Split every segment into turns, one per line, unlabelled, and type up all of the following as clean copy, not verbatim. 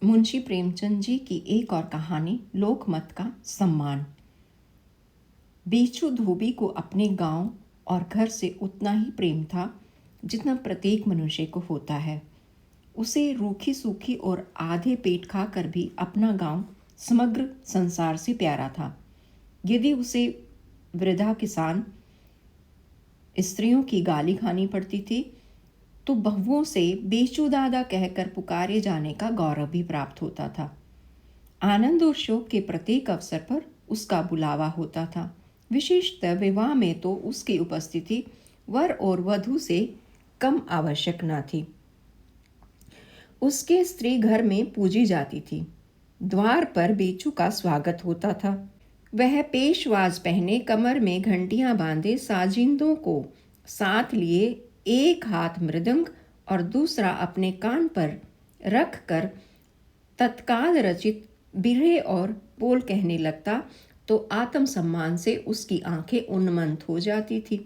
मुंशी प्रेमचंद जी की एक और कहानी, लोकमत का सम्मान। बेचू धोबी को अपने गांव और घर से उतना ही प्रेम था जितना प्रत्येक मनुष्य को होता है। उसे रूखी सूखी और आधे पेट खाकर भी अपना गांव समग्र संसार से प्यारा था। यदि उसे वृद्धा किसान स्त्रियों की गाली खानी पड़ती थी तो बहुओं से बेचू दादा कहकर पुकारे जाने का गौरव भी प्राप्त होता था। आनंद और शोक के प्रत्येक अवसर पर उसका बुलावा होता था। विशेषतः विवाह में तो उसकी उपस्थिति वर और वधू से कम आवश्यक न थी। उसके स्त्री घर में पूजी जाती थी। द्वार पर बेचू का स्वागत होता था। वह पेशवाज पहने, कमर में घंटियां बांधे, साजिंदों को साथ लिए, एक हाथ मृदंग और दूसरा अपने कान पर रख कर तत्काल रचित बिरहे और बोल कहने लगता तो आत्मसम्मान से उसकी आंखें उन्मत्त हो जाती थी।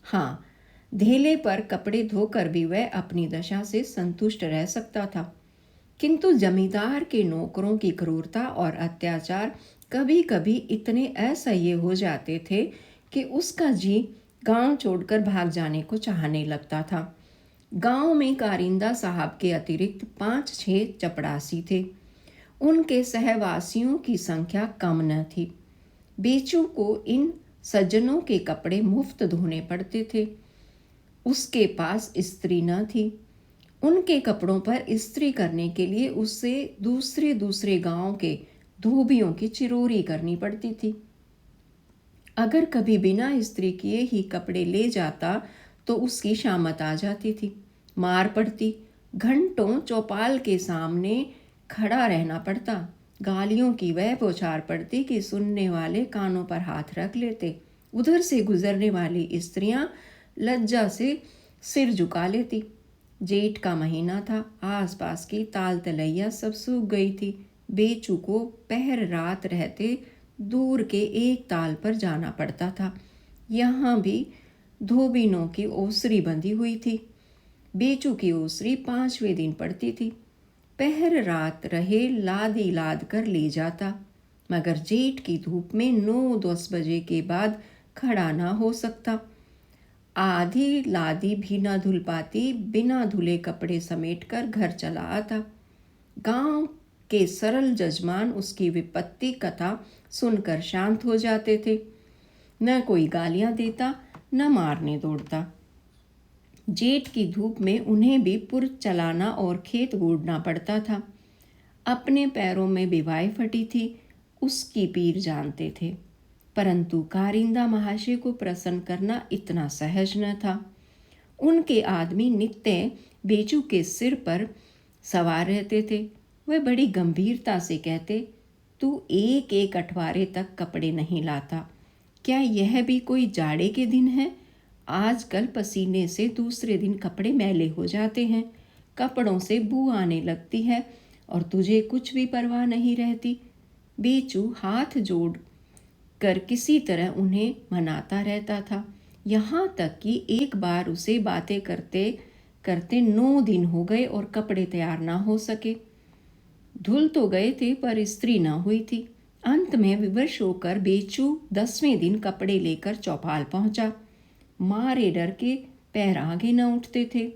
हाँ, धेले पर कपड़े धोकर भी वह अपनी दशा से संतुष्ट रह सकता था, किंतु जमींदार के नौकरों की क्रूरता और अत्याचार कभी कभी इतने असह्य हो जाते थे कि उसका जी गांव छोड़कर भाग जाने को चाहने लगता था। गांव में कारिंदा साहब के अतिरिक्त 5-6 चपड़ासी थे। उनके सहवासियों की संख्या कम न थी। बेचू को इन सज्जनों के कपड़े मुफ्त धोने पड़ते थे। उसके पास स्त्री न थी। उनके कपड़ों पर इस्त्री करने के लिए उससे दूसरे दूसरे गांव के धोबियों की चिरोरी करनी पड़ती थी। अगर कभी बिना इस्त्री किए ही कपड़े ले जाता तो उसकी शामत आ जाती थी, मार पड़ती। घंटों चौपाल के सामने खड़ा रहना पड़ता। गालियों की वह बौछार पड़ती कि सुनने वाले कानों पर हाथ रख लेते। उधर से गुजरने वाली स्त्रियां लज्जा से सिर झुका लेती। जेठ का महीना था। आसपास की ताल तलैया सब सूख गई थी। बेचू को पहर रात रहते दूर के एक ताल पर जाना पड़ता था। यहाँ भी धोबिनों की ओसरी बंधी हुई थी। बेचू की ओसरी 5वें दिन पड़ती थी। पहर रात रहे लादी लाद कर ले जाता, मगर जेठ की धूप में 9-10 बजे के बाद खड़ा ना हो सकता। आधी लादी भी न धुल पाती। बिना धुले कपड़े समेटकर घर चला आता। गांव के सरल जजमान उसकी विपत्ति कथा सुनकर शांत हो जाते थे। न कोई गालियां देता, न मारने दौड़ता। जेठ की धूप में उन्हें भी पुर चलाना और खेत गोड़ना पड़ता था। अपने पैरों में बिवाई फटी थी, उसकी पीर जानते थे, परंतु कारिंदा महाशय को प्रसन्न करना इतना सहज न था। उनके आदमी नित्य बेचू के सिर पर सवार रहते थे। वह बड़ी गंभीरता से कहते, तू एक एक अठवारे तक कपड़े नहीं लाता, क्या यह भी कोई जाड़े के दिन है? आजकल पसीने से दूसरे दिन कपड़े मैले हो जाते हैं, कपड़ों से बू आने लगती है और तुझे कुछ भी परवाह नहीं रहती। बेचू हाथ जोड़ कर किसी तरह उन्हें मनाता रहता था। यहाँ तक कि एक बार उसे बातें करते करते 9 दिन हो गए और कपड़े तैयार ना हो सके। धुल तो गए थे पर स्त्री ना हुई थी। अंत में विवश होकर बेचू 10वें दिन कपड़े लेकर चौपाल पहुंचा। मारे डर के पैर आगे न उठते थे।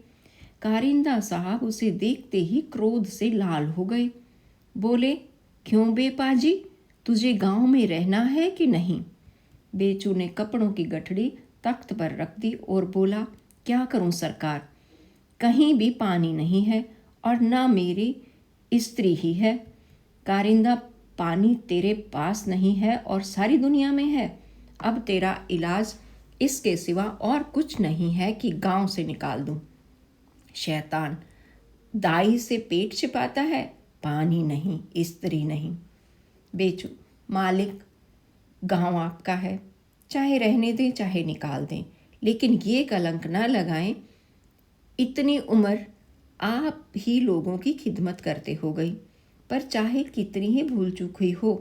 कारिंदा साहब उसे देखते ही क्रोध से लाल हो गए। बोले, क्यों बेपाजी, तुझे गांव में रहना है कि नहीं? बेचू ने कपड़ों की गठड़ी तख्त पर रख दी और बोला, क्या करूं सरकार, कहीं भी पानी नहीं है और ना मेरी स्त्री ही है। कारिंदा, पानी तेरे पास नहीं है और सारी दुनिया में है। अब तेरा इलाज इसके सिवा और कुछ नहीं है कि गांव से निकाल दूं। शैतान, दाई से पेट छिपाता है, पानी नहीं, स्त्री नहीं। बेचू, मालिक, गांव आपका है, चाहे रहने दें चाहे निकाल दें, लेकिन ये कलंक ना लगाएं। इतनी उम्र आप ही लोगों की खिदमत करते हो गई, पर चाहे कितनी ही भूल चूक हुई हो,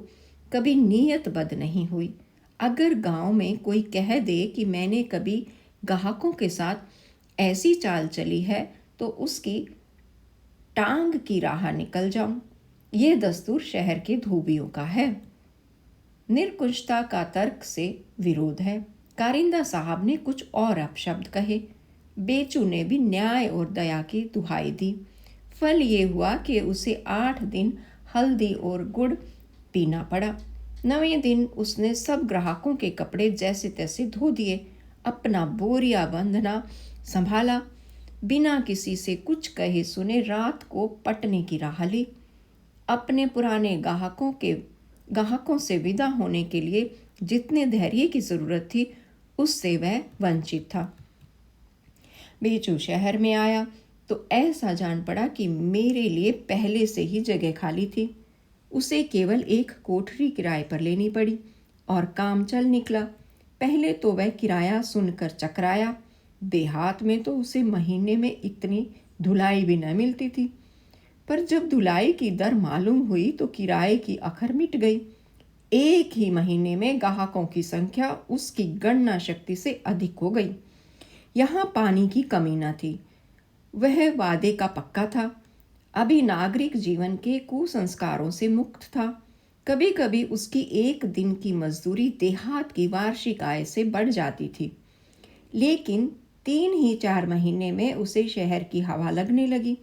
कभी नीयत बद नहीं हुई। अगर गांव में कोई कह दे कि मैंने कभी ग्राहकों के साथ ऐसी चाल चली है तो उसकी टांग की राह निकल जाऊं। ये दस्तूर शहर के धोबियों का है। निर्कुंजता का तर्क से विरोध है। कारिंदा साहब ने कुछ और अपशब्द कहे। बेचू ने भी न्याय और दया की दुहाई दी। फल ये हुआ कि उसे 8 दिन हल्दी और गुड़ पीना पड़ा। 9वें दिन उसने सब ग्राहकों के कपड़े जैसे तैसे धो दिए, अपना बोरिया बंधना संभाला, बिना किसी से कुछ कहे सुने रात को पटने की राह ली। अपने पुराने ग्राहकों से विदा होने के लिए जितने धैर्य की जरूरत थी उससे वह वंचित था। बेचू शहर में आया तो ऐसा जान पड़ा कि मेरे लिए पहले से ही जगह खाली थी। उसे केवल एक कोठरी किराए पर लेनी पड़ी और काम चल निकला। पहले तो वह किराया सुनकर चकराया। देहात में तो उसे महीने में इतनी धुलाई भी न मिलती थी, पर जब धुलाई की दर मालूम हुई तो किराए की अखर मिट गई। एक ही महीने में ग्राहकों की संख्या उसकी गणना शक्ति से अधिक हो गई। यहाँ पानी की कमी न थी। वह वादे का पक्का था। अभी नागरिक जीवन के कुसंस्कारों से मुक्त था। कभी कभी उसकी एक दिन की मजदूरी देहात की वार्षिक आय से बढ़ जाती थी, लेकिन 3 ही 4 महीने में उसे शहर की हवा लगने लगी।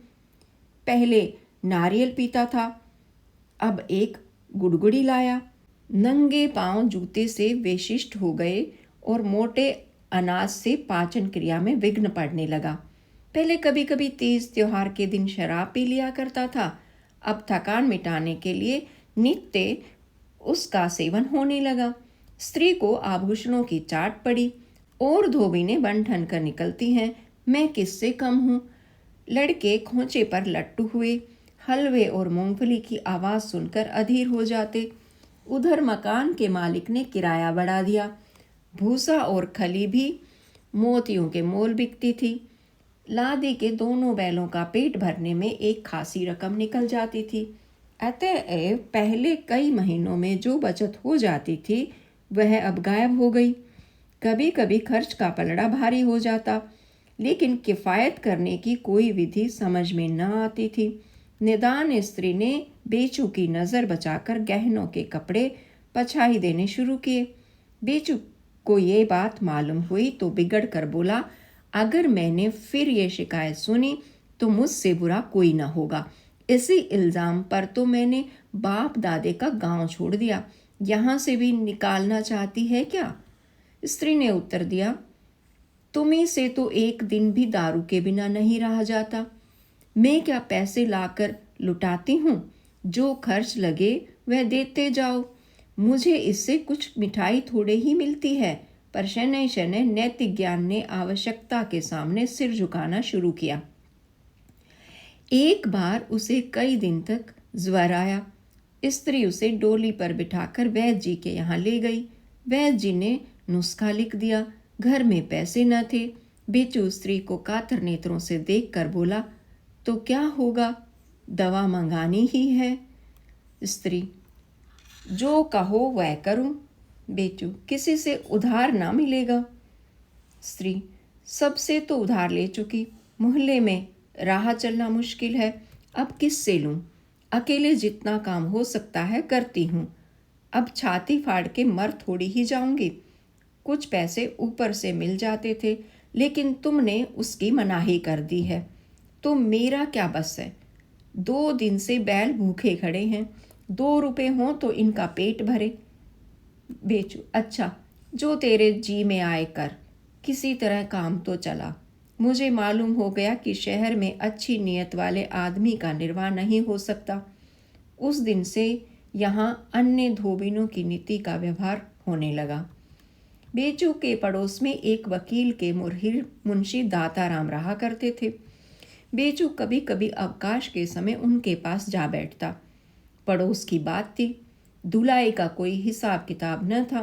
पहले नारियल पीता था, अब एक गुड़गुड़ी लाया। नंगे पांव जूते से विशिष्ट हो गए और मोटे अनाज से पाचन क्रिया में विघ्न पड़ने लगा। पहले कभी कभी तीज त्योहार के दिन शराब पी लिया करता था, अब थकान मिटाने के लिए नित्य उसका सेवन होने लगा। स्त्री को आभूषणों की चाट पड़ी और धोबी बन ठन कर निकलती हैं, मैं किससे कम हूँ। लड़के खोंचे पर लट्टू हुए, हलवे और मूंगफली की आवाज़ सुनकर अधीर हो जाते। उधर मकान के मालिक ने किराया बढ़ा दिया। भूसा और खली भी मोतियों के मोल बिकती थी। लादी के दोनों बैलों का पेट भरने में एक खासी रकम निकल जाती थी। अतएव पहले कई महीनों में जो बचत हो जाती थी वह अब गायब हो गई। कभी कभी खर्च का पलड़ा भारी हो जाता, लेकिन किफ़ायत करने की कोई विधि समझ में न आती थी। निदान स्त्री ने बेचू की नज़र बचाकर गहनों के कपड़े पछाई देने शुरू किए। बेचू को ये बात मालूम हुई तो बिगड़ कर बोला, अगर मैंने फिर ये शिकायत सुनी तो मुझसे बुरा कोई ना होगा। इसी इल्ज़ाम पर तो मैंने बाप दादे का गांव छोड़ दिया। यहाँ से भी निकालना चाहती है क्या? स्त्री ने उत्तर दिया, तुम्ही से तो एक दिन भी दारू के बिना नहीं रहा जाता। मैं क्या पैसे लाकर लुटाती हूँ? जो खर्च लगे वह देते जाओ। मुझे इससे कुछ मिठाई थोड़े ही मिलती है। पर शनै शनै नैतिक ज्ञान ने आवश्यकता के सामने सिर झुकाना शुरू किया। एक बार उसे कई दिन तक ज्वर आया। स्त्री उसे डोली पर बिठाकर वैद्य जी के यहाँ ले गई। वैद्य जी ने नुस्खा लिख दिया। घर में पैसे न थे। बेचू स्त्री को कातर नेत्रों से देखकर बोला, तो क्या होगा, दवा मंगानी ही है। स्त्री, जो कहो वह करूं। बेचू, किसी से उधार ना मिलेगा। स्त्री, सबसे तो उधार ले चुकी। मोहल्ले में राह चलना मुश्किल है, अब किससे लूं? अकेले जितना काम हो सकता है करती हूँ। अब छाती फाड़ के मर थोड़ी ही जाऊंगी। कुछ पैसे ऊपर से मिल जाते थे, लेकिन तुमने उसकी मनाही कर दी है, तो मेरा क्या बस है। 2 दिन से बैल भूखे खड़े हैं। 2 रुपए हों तो इनका पेट भरे। बेचू, अच्छा, जो तेरे जी में आए कर। किसी तरह काम तो चला। मुझे मालूम हो गया कि शहर में अच्छी नीयत वाले आदमी का निर्वाह नहीं हो सकता। उस दिन से यहाँ अन्य धोबिनों की नीति का व्यवहार होने लगा। बेचू के पड़ोस में एक वकील के मुरहिर मुंशी दाताराम रहा करते थे। बेचू कभी कभी अवकाश के समय उनके पास जा बैठता। पड़ोस की बात थी, धुलाई का कोई हिसाब किताब न था।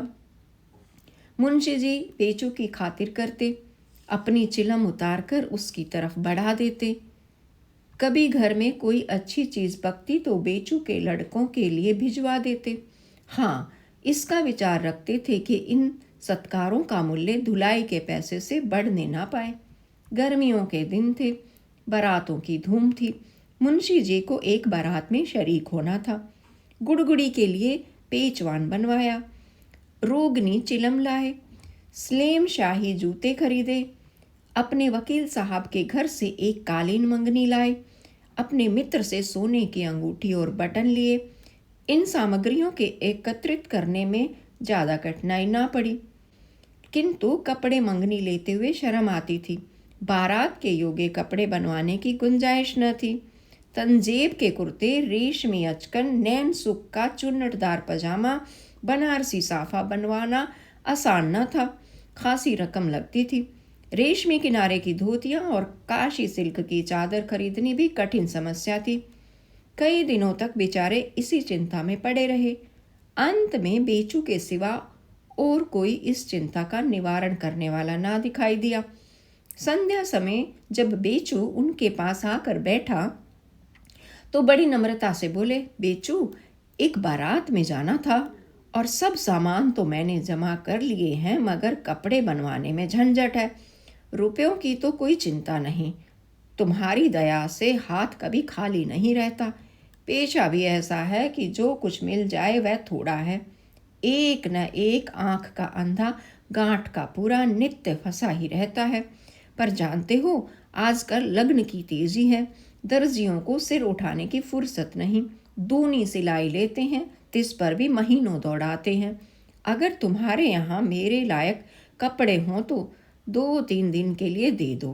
मुंशी जी बेचू की खातिर करते, अपनी चिलम उतारकर उसकी तरफ बढ़ा देते। कभी घर में कोई अच्छी चीज़ पकती तो बेचू के लड़कों के लिए भिजवा देते। हाँ, इसका विचार रखते थे कि इन सत्कारों का मूल्य धुलाई के पैसे से बढ़ने ना पाए। गर्मियों के दिन थे, बारातों की धूम थी। मुंशी जी को एक बारात में शरीक होना था। गुड़गुड़ी के लिए पेचवान बनवाया, रोगनी चिलम लाए, स्लेम शाही जूते खरीदे, अपने वकील साहब के घर से एक कालीन मंगनी लाए, अपने मित्र से सोने की अंगूठी और बटन लिए। इन सामग्रियों के एकत्रित करने में ज़्यादा कठिनाई ना पड़ी, किंतु कपड़े मंगनी लेते हुए शर्म आती थी। बारात के योग्य कपड़े बनवाने की गुंजाइश न थी। तंजेब के कुर्ते, रेशमी अचकन, नैन सुख का चुन्नटदार पजामा, बनारसी साफा बनवाना आसान न था, खासी रकम लगती थी। रेशमी किनारे की धोतियाँ और काशी सिल्क की चादर खरीदनी भी कठिन समस्या थी। कई दिनों तक बेचारे इसी चिंता में पड़े रहे। अंत में बेचू के सिवा और कोई इस चिंता का निवारण करने वाला ना दिखाई दिया। संध्या समय जब बेचू उनके पास आकर बैठा तो बड़ी नम्रता से बोले, बेचू, एक बारात में जाना था और सब सामान तो मैंने जमा कर लिए हैं, मगर कपड़े बनवाने में झंझट है। रुपयों की तो कोई चिंता नहीं, तुम्हारी दया से हाथ कभी खाली नहीं रहता। पेशा भी ऐसा है कि जो कुछ मिल जाए वह थोड़ा है। एक न एक आंख का अंधा, गांठ का पूरा नित्य फंसा ही रहता है। पर जानते हो, आजकल लग्न की तेजी है, दर्जियों को सिर उठाने की फुर्सत नहीं। दूनी सिलाई लेते हैं, तिस पर भी महीनों दौड़ाते हैं। अगर तुम्हारे यहाँ मेरे लायक कपड़े हों तो 2-3 दिन के लिए दे दो,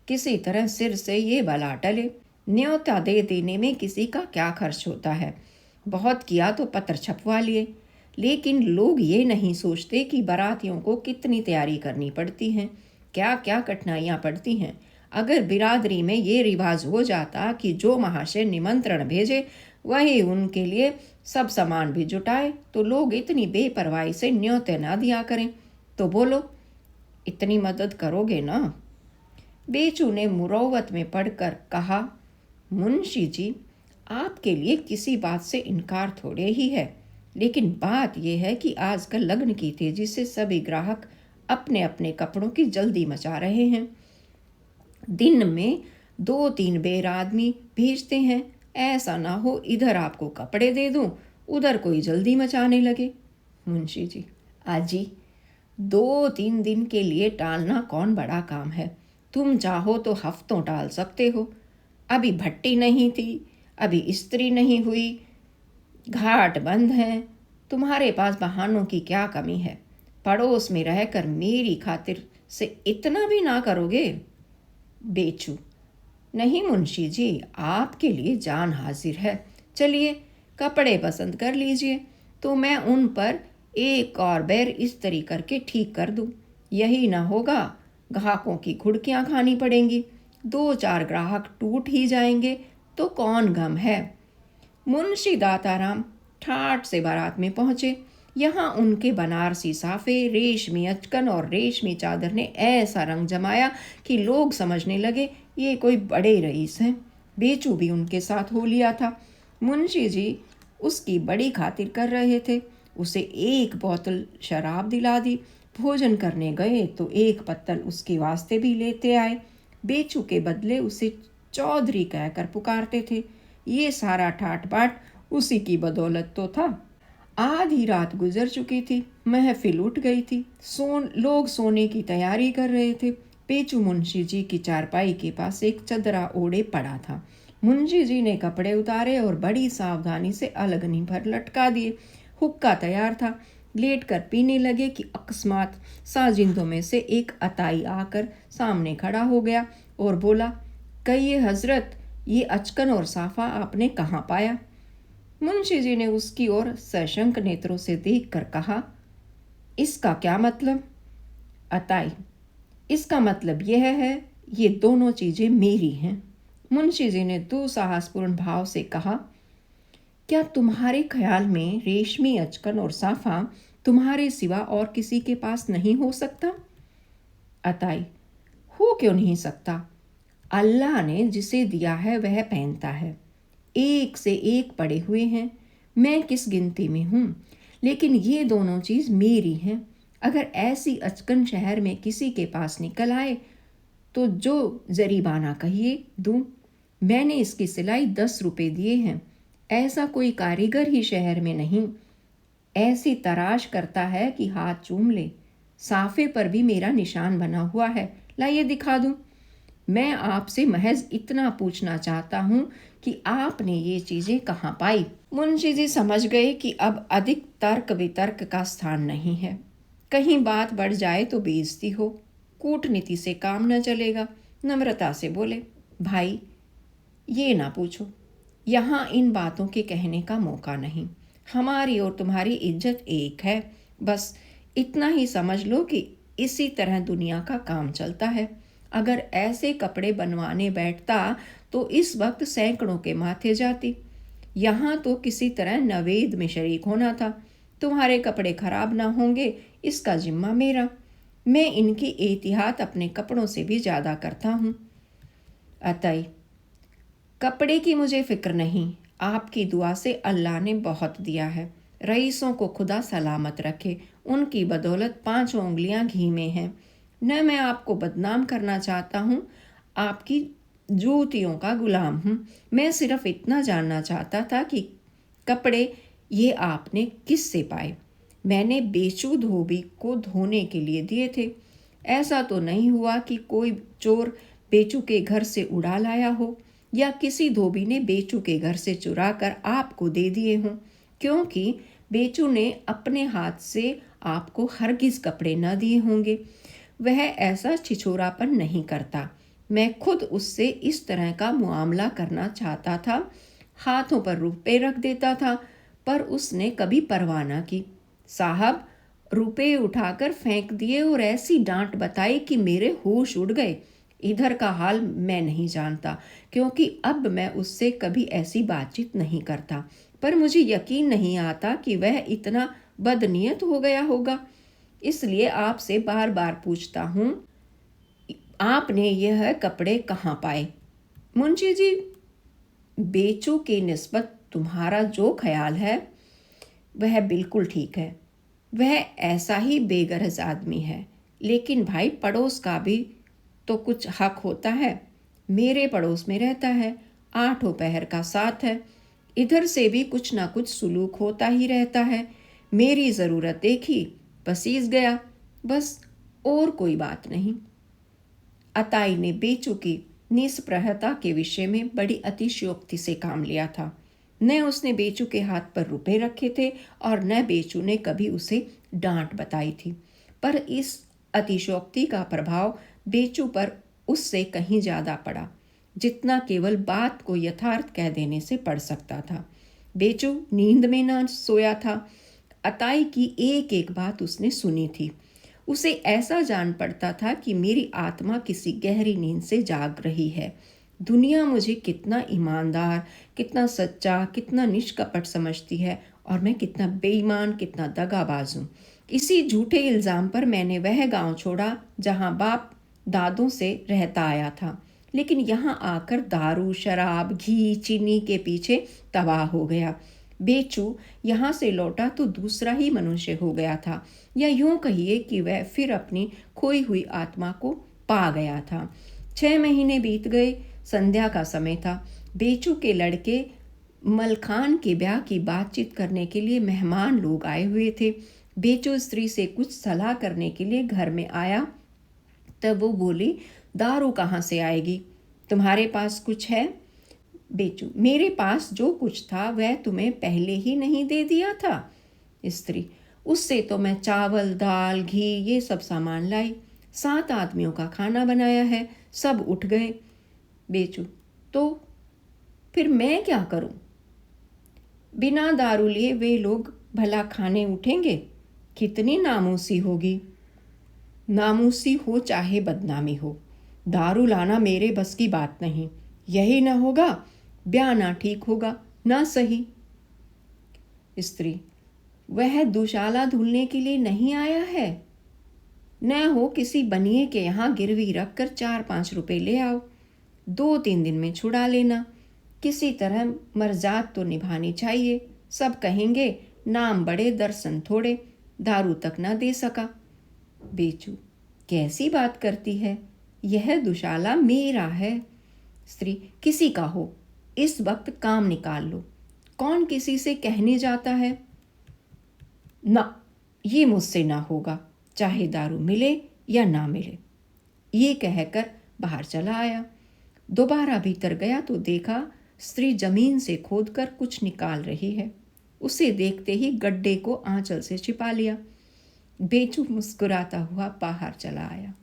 किसी तरह सिर से ये बला टले। न्योता दे देने में किसी का क्या खर्च होता है, बहुत किया तो पत्र छपवा लिए। लेकिन लोग ये नहीं सोचते कि बारातियों को कितनी तैयारी करनी पड़ती है, क्या क्या कठिनाइयाँ पड़ती हैं। अगर बिरादरी में ये रिवाज हो जाता कि जो महाशय निमंत्रण भेजे वही उनके लिए सब सामान भी जुटाए, तो लोग इतनी बेपरवाही से न्योते ना दिया करें। तो बोलो, इतनी मदद करोगे ना? बेचू ने मुरौवत में पढ़कर कहा, मुंशी जी, आपके लिए किसी बात से इनकार थोड़े ही है, लेकिन बात यह है कि आजकल लग्न की तेजी से सभी ग्राहक अपने अपने कपड़ों की जल्दी मचा रहे हैं। दिन में 2-3 बेर आदमी भेजते हैं। ऐसा ना हो इधर आपको कपड़े दे दूं, उधर कोई जल्दी मचाने लगे। मुंशी जी, आजी, 2-3 दिन के लिए टालना कौन बड़ा काम है? तुम चाहो तो हफ्तों टाल सकते हो। अभी भट्टी नहीं थी, अभी इस्त्री नहीं हुई, घाट बंद हैं। तुम्हारे पास बहानों की क्या कमी है? पड़ोस में रहकर मेरी खातिर से इतना भी ना करोगे? बेचू, नहीं मुंशी जी, आपके लिए जान हाजिर है। चलिए, कपड़े पसंद कर लीजिए तो मैं उन पर एक और बैर इस्त्री करके ठीक कर दूं। यही ना होगा, ग्राहकों की घुड़कियां खानी पड़ेंगी। 2-4 ग्राहक टूट ही जाएंगे तो कौन गम है। मुंशी दाताराम ठाठ से बारात में पहुंचे। यहाँ उनके बनारसी साफे, रेशमी अचकन और रेशमी चादर ने ऐसा रंग जमाया कि लोग समझने लगे ये कोई बड़े रईस हैं। बेचू भी उनके साथ हो लिया था। मुंशी जी उसकी बड़ी खातिर कर रहे थे। उसे एक बोतल शराब दिला दी। भोजन करने गए तो एक पत्तल उसके वास्ते भी लेते आए। बेचू के बदले उसे चौधरी कहकर पुकारते थे। ये सारा ठाट बाट उसी की बदौलत तो था। आधी रात गुजर चुकी थी, महफिल उठ गई थी, लोग सोने की तैयारी कर रहे थे। बेचू मुंशी जी की चारपाई के पास एक चदरा ओढ़े पड़ा था। मुंशी जी ने कपड़े उतारे और बड़ी सावधानी से अलगनी भर लटका दिए। हुक्का तैयार था। लेट कर पीने लगे कि अकस्मात साजिंदों में से एक अताई आकर सामने खड़ा हो गया और बोला, कहिए हजरत, ये अचकन और साफा आपने कहाँ पाया? मुंशी जी ने उसकी ओर सशंक नेत्रों से देखकर कहा, इसका क्या मतलब? अताई, इसका मतलब यह है, ये दोनों चीजें मेरी हैं। मुंशी जी ने दुस्साहसपूर्ण भाव से कहा, क्या तुम्हारे ख्याल में रेशमी अचकन और साफा तुम्हारे सिवा और किसी के पास नहीं हो सकता? अताई, हो क्यों नहीं सकता? अल्लाह ने जिसे दिया है वह पहनता है। एक से एक पड़े हुए हैं, मैं किस गिनती में हूँ, लेकिन ये दोनों चीज़ मेरी हैं। अगर ऐसी अचकन शहर में किसी के पास निकल आए तो जो जरीबाना कहिए दूँ। मैंने इसकी सिलाई 10 रुपए दिए हैं। ऐसा कोई कारीगर ही शहर में नहीं। ऐसी तराश करता है कि हाथ चूम ले। साफे पर भी मेरा निशान बना हुआ है। लाइए दिखा दूं। मैं आपसे महज इतना पूछना चाहता हूँ कि आपने ये चीज़ें कहाँ पाई। मुंशी जी समझ गए कि अब अधिक तर्क वितर्क का स्थान नहीं है। कहीं बात बढ़ जाए तो बेइज्जती हो। कूटनीति से काम न चलेगा। नम्रता से बोले, भाई ये ना पूछो। यहाँ इन बातों के कहने का मौका नहीं। हमारी और तुम्हारी इज्जत एक है। बस इतना ही समझ लो कि इसी तरह दुनिया का काम चलता है। अगर ऐसे कपड़े बनवाने बैठता तो इस वक्त सैकड़ों के माथे जाती। यहाँ तो किसी तरह नवेद में शरीक होना था। तुम्हारे कपड़े खराब ना होंगे इसका जिम्मा मेरा। मैं इनकी एहतियात अपने कपड़ों से भी ज़्यादा करता हूँ। अतई, कपड़े की मुझे फिक्र नहीं। आपकी दुआ से अल्लाह ने बहुत दिया है। रईसों को खुदा सलामत रखे। उनकी बदौलत 5 उंगलियां घी में हैं। न मैं आपको बदनाम करना चाहता हूँ, आपकी जूतियों का गुलाम हूँ। मैं सिर्फ इतना जानना चाहता था कि कपड़े ये आपने किस से पाए। मैंने बेचू धोबी को धोने के लिए दिए थे। ऐसा तो नहीं हुआ कि कोई चोर बेचू के घर से उड़ा लाया हो या किसी धोबी ने बेचू के घर से चुरा कर आपको दे दिए हों, क्योंकि बेचू ने अपने हाथ से आपको हरगिज कपड़े न दिए होंगे। वह ऐसा छिछोरापन नहीं करता। मैं खुद उससे इस तरह का मुआमला करना चाहता था। हाथों पर रुपए रख देता था, पर उसने कभी परवाह न की। साहब, रुपए उठाकर फेंक दिए और ऐसी डांट बताई कि मेरे होश उड़ गए। इधर का हाल मैं नहीं जानता, क्योंकि अब मैं उससे कभी ऐसी बातचीत नहीं करता। पर मुझे यकीन नहीं आता कि वह इतना बदनीयत हो गया होगा। इसलिए आपसे बार बार पूछता हूँ, आपने यह कपड़े कहाँ पाए। मुंशी जी, बेचू के निस्बत तुम्हारा जो ख्याल है वह बिल्कुल ठीक है। वह ऐसा ही बेगरज आदमी है, लेकिन भाई पड़ोस का भी तो कुछ हक होता है। मेरे पड़ोस में रहता है, 8 पहर का साथ है। इधर से भी कुछ ना कुछ सुलूक होता ही रहता है। मेरी ज़रूरत देखी, पसीज गया, बस, और कोई बात नहीं। अताई ने बेचू की निष्प्रहता के विषय में बड़ी अतिशयोक्ति से काम लिया था। न उसने बेचू के हाथ पर रुपए रखे थे और न बेचू ने कभी उसे डांट बताई थी। पर इस अतिशयोक्ति का प्रभाव बेचू पर उससे कहीं ज़्यादा पड़ा, जितना केवल बात को यथार्थ कह देने से पड़ सकता था। बेचू नींद में न सोया था। अताई की एक एक बात उसने सुनी थी। उसे ऐसा जान पड़ता था कि मेरी आत्मा किसी गहरी नींद से जाग रही है। दुनिया मुझे कितना ईमानदार, कितना सच्चा, कितना निष्कपट समझती है, और मैं कितना बेईमान, कितना दगाबाज हूँ। इसी झूठे इल्ज़ाम पर मैंने वह गांव छोड़ा जहाँ बाप दादों से रहता आया था, लेकिन यहाँ आकर दारू, शराब, घी, चीनी के पीछे तबाह हो गया। बेचू यहाँ से लौटा तो दूसरा ही मनुष्य हो गया था, या यूं कहिए कि वह फिर अपनी खोई हुई आत्मा को पा गया था। 6 महीने बीत गए। संध्या का समय था। बेचू के लड़के मलखान के ब्याह की बातचीत करने के लिए मेहमान लोग आए हुए थे। बेचू स्त्री से कुछ सलाह करने के लिए घर में आया, तब वो बोली, दारू कहाँ से आएगी? तुम्हारे पास कुछ है? बेचू, मेरे पास जो कुछ था वह तुम्हें पहले ही नहीं दे दिया था? स्त्री, उससे तो मैं चावल, दाल, घी ये सब सामान लाई। 7 आदमियों का खाना बनाया है, सब उठ गए। बेचू, तो फिर मैं क्या करूं? बिना दारू लिए वे लोग भला खाने उठेंगे? कितनी नामूसी होगी। नामूसी हो चाहे बदनामी हो, दारू लाना मेरे बस की बात नहीं। यही न होगा, ब्याह ना ठीक होगा, ना सही। स्त्री, वह दुशाला धुलने के लिए नहीं आया है। न हो किसी बनिए के यहाँ गिरवी रख कर 4-5 रुपए ले आओ, 2-3 दिन में छुड़ा लेना। किसी तरह मर्जात तो निभानी चाहिए। सब कहेंगे नाम बड़े दर्शन थोड़े, दारू तक ना दे सका। बेचू, कैसी बात करती है? यह दुशाला मेरा है। स्त्री: किसी का हो, इस वक्त काम निकाल लो। कौन किसी से कहने जाता है? ना, ये मुझसे ना होगा, चाहे दारू मिले या ना मिले। ये कहकर बाहर चला आया। दोबारा भीतर गया तो देखा स्त्री जमीन से खोदकर कुछ निकाल रही है। उसे देखते ही गड्ढे को आंचल से छिपा लिया। बेचू मुस्कुराता हुआ बाहर चला आया।